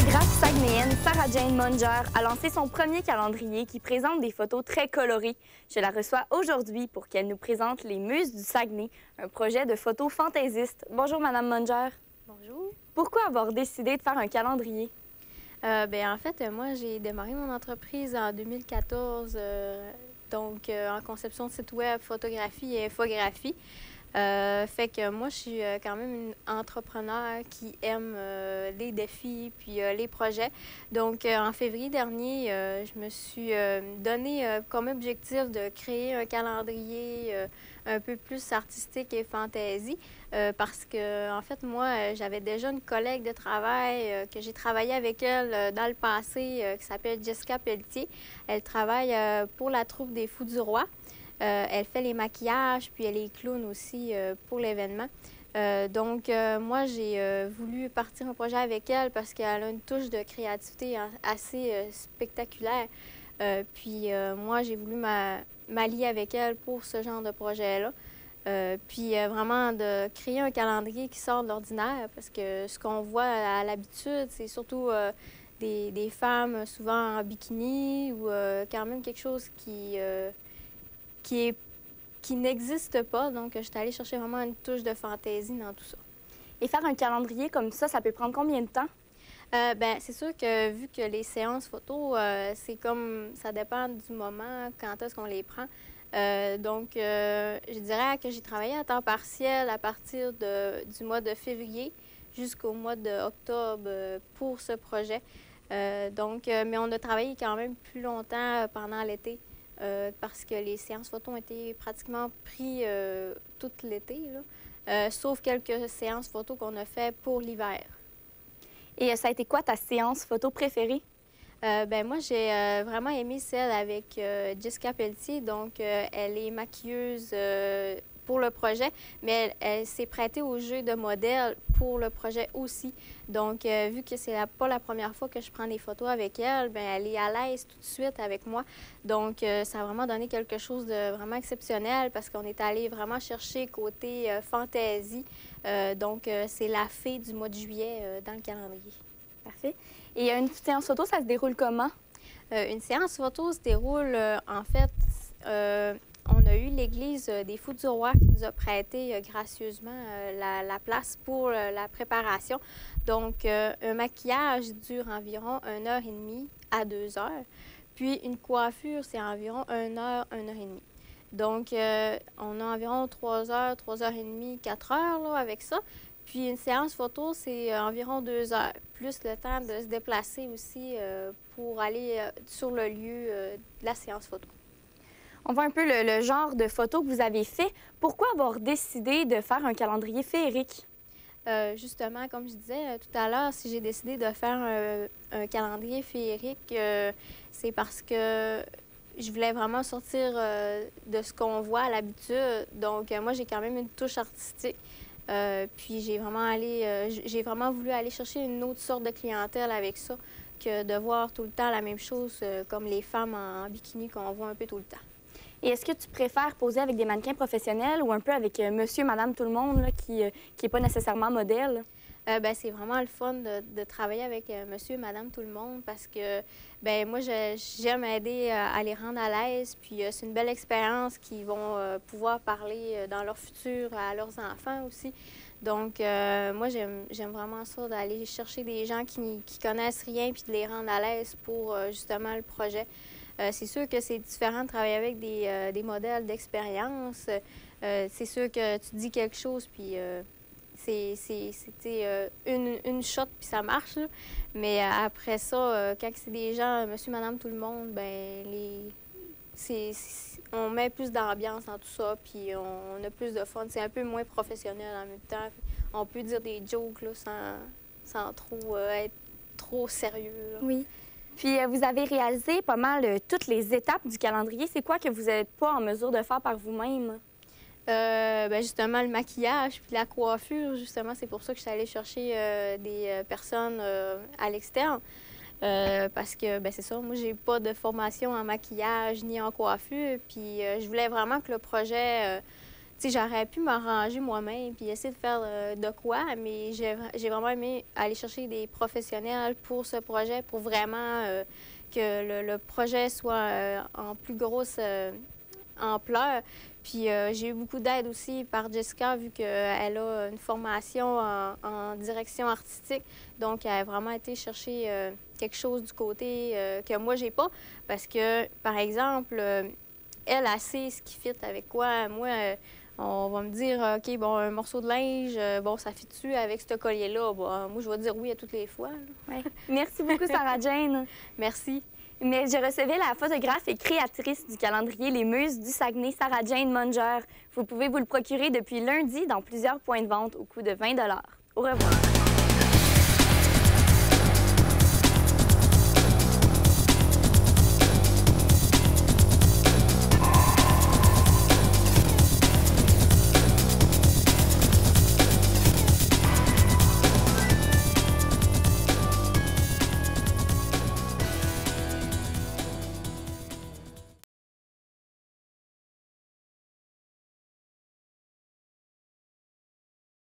photographe saguenéenne Sarah Jane Munger a lancé son premier calendrier qui présente des photos très colorées. Je la reçois aujourd'hui pour qu'elle nous présente Les Muses du Saguenay, un projet de photos fantaisistes. Bonjour, Madame Munger. Bonjour. Pourquoi avoir décidé de faire un calendrier? En fait, moi, j'ai démarré mon entreprise en 2014, en conception de site web, photographie et infographie. Fait que moi, je suis quand même une entrepreneur qui aime les défis puis les projets. Donc, en février dernier, je me suis donné comme objectif de créer un calendrier un peu plus artistique et fantasy parce que, en fait, moi, j'avais déjà une collègue de travail que j'ai travaillé avec elle dans le passé qui s'appelle Jessica Pelletier. Elle travaille pour la troupe des Fous du Roi. Elle fait les maquillages, puis elle est clown aussi pour l'événement. Moi, j'ai voulu partir un projet avec elle parce qu'elle a une touche de créativité assez spectaculaire. Moi, j'ai voulu m'allier avec elle pour ce genre de projet-là. Vraiment de créer un calendrier qui sort de l'ordinaire parce que ce qu'on voit à l'habitude, c'est surtout des femmes souvent en bikini ou quand même quelque chose qui n'existe pas. Donc, je suis allée chercher vraiment une touche de fantaisie dans tout ça. Et faire un calendrier comme ça peut prendre combien de temps? C'est sûr que vu que les séances photos, c'est comme, ça dépend du moment, quand est-ce qu'on les prend. Je dirais que j'ai travaillé à temps partiel à partir du mois de février jusqu'au mois d'octobre pour ce projet. Mais on a travaillé quand même plus longtemps pendant l'été. Parce que les séances photos ont été pratiquement prises tout l'été, sauf quelques séances photos qu'on a fait pour l'hiver. Et ça a été quoi ta séance photo préférée? Moi, j'ai vraiment aimé celle avec Jessica Pelletier. Donc, elle est maquilleuse pour le projet, mais elle s'est prêtée au jeu de modèle pour le projet aussi. Donc, vu que c'est pas la première fois que je prends des photos avec elle, elle est à l'aise tout de suite avec moi. Donc, ça a vraiment donné quelque chose de vraiment exceptionnel parce qu'on est allé vraiment chercher côté fantaisie. C'est la fée du mois de juillet dans le calendrier. Parfait. Et une séance photo, ça se déroule comment? Une séance photo se déroule, on a eu l'Église des Fous du Roi qui nous a prêté gracieusement la place pour la préparation. Donc, un maquillage dure environ 1h30 à 2h. Puis, une coiffure, c'est environ 1h, 1h30. Donc, on a environ 3h, 3h30, 4h là, avec ça. Puis, une séance photo, c'est environ 2h, plus le temps de se déplacer aussi pour aller sur le lieu de la séance photo. On voit un peu le genre de photos que vous avez fait. Pourquoi avoir décidé de faire un calendrier féerique? Justement, comme je disais tout à l'heure, si j'ai décidé de faire un calendrier féerique, c'est parce que je voulais vraiment sortir de ce qu'on voit à l'habitude. Donc, moi, j'ai quand même une touche artistique. Puis, j'ai vraiment voulu aller chercher une autre sorte de clientèle avec ça que de voir tout le temps la même chose comme les femmes en bikini qu'on voit un peu tout le temps. Et est-ce que tu préfères poser avec des mannequins professionnels ou un peu avec monsieur, madame, tout le monde là, qui n'est pas nécessairement modèle? C'est vraiment le fun de travailler avec monsieur, madame, tout le monde parce que moi, j'aime aider à les rendre à l'aise. Puis c'est une belle expérience qu'ils vont pouvoir parler dans leur futur à leurs enfants aussi. Donc, moi, j'aime vraiment ça d'aller chercher des gens qui connaissent rien puis de les rendre à l'aise pour justement le projet. C'est sûr que c'est différent de travailler avec des modèles d'expérience. C'est sûr que tu dis quelque chose, puis c'était une shot, puis ça marche. Là. Mais après ça, quand c'est des gens, monsieur, madame, tout le monde, on met plus d'ambiance dans tout ça, puis on a plus de fun. C'est un peu moins professionnel en même temps. On peut dire des jokes là, sans trop être trop sérieux. Là. Oui. Puis, vous avez réalisé pas mal toutes les étapes du calendrier. C'est quoi que vous n'êtes pas en mesure de faire par vous-même? Justement, le maquillage puis la coiffure, justement, c'est pour ça que je suis allée chercher des personnes à l'externe. Parce que, c'est ça, moi, j'ai pas de formation en maquillage ni en coiffure. Puis, je voulais vraiment que le projet sais, j'aurais pu m'arranger moi-même puis essayer de faire de quoi, mais j'ai vraiment aimé aller chercher des professionnels pour ce projet, pour vraiment que le projet soit en plus grosse ampleur. Puis j'ai eu beaucoup d'aide aussi par Jessica, vu qu'elle a une formation en direction artistique. Donc, elle a vraiment été chercher quelque chose du côté que moi, j'ai pas. Parce que, par exemple, elle sait ce qui fit avec quoi. Moi, on va me dire, OK, bon, un morceau de linge, bon, ça fit-tu avec ce collier-là? Bon, moi, je vais dire oui à toutes les fois. Ouais. Merci beaucoup, Sarah-Jane. Merci. Mais je recevais la photographe et créatrice du calendrier Les Muses du Saguenay, Sarah-Jane Munger. Vous pouvez vous le procurer depuis lundi dans plusieurs points de vente au coût de 20 $. Au revoir.